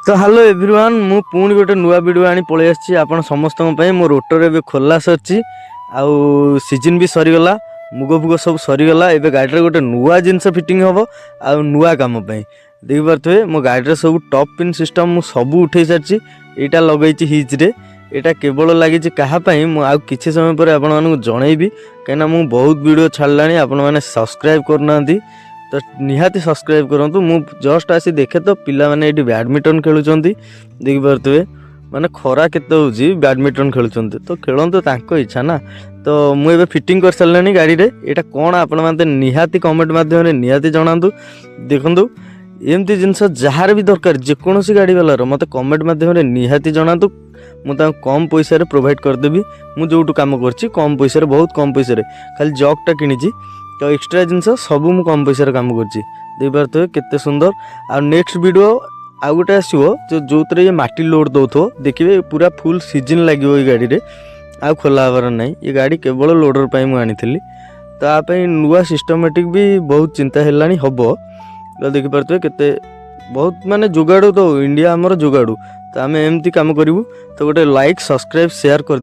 तो hello everyone मु पुणी गोटे नुआ वीडियो आनी पलि आसी आपण समस्त मो रोटर एवं खोला सरी आउ सीजन भी सरीगला मुग फुग सब सरीगला एवं गाड़ी गोटे नुआ जिनस फिटिंग हम आउ नुआ कम देखी पारे मो गाड़ी सब टॉप पिन सिस्टम मु सब उठे सारी यहाँ लगे हिज्रे यहाँ केवल लगी कहापाई आउ किसी समय पर आपको जनइबी कहीं मु बहुत वीडियो छाड़ा आपण मैंने सब्सक्राइब करना तो निहाती सब्सक्राइब करूँ। मु जस्ट आसी देखे तो पिला माने ये बैडमिंटन खेलुंट देखी पारे माने खरा केते होउची बैडमिंटन खेलुंट तो खेलतु तांको इच्छा ना। तो मुझे फिटिंग कर सारे गाड़ी रे एटा कौन आपण माने निहाती कमेंट माध्यम निहाती जनातु देखु एमती जिनस जार भी दरकार जेकोसी गाड़ी वालार मत कमेंट माध्यम निहाती जनातु मुझे कम पैसा प्रोवाइड करदेवी मुझे जो कम कर कम पैसा बहुत कम पैसा खाली जगटा किणी तो एक्स्ट्रा जिनस सब मु कम पैसा काम कर केते सुंदर। आ नेक्स्ट वीडियो आउ गोटे आसो जो ये माटी लोड दौथ देखिए पूरा फुल सीजन लगे ये गाड़ी रे आ खोला हबार ना ये गाड़ी केवल लोडर पर मुझे तो आप नुआ सिस्टमेटिक भी बहुत चिंता है हम तो देखिपे केते बहुत माने जुगाड़ू तो इंडिया आमर जुगाड़ू तो आम एमती काम करूँ तो गोटे लाइक सब्सक्राइब शेयर कर।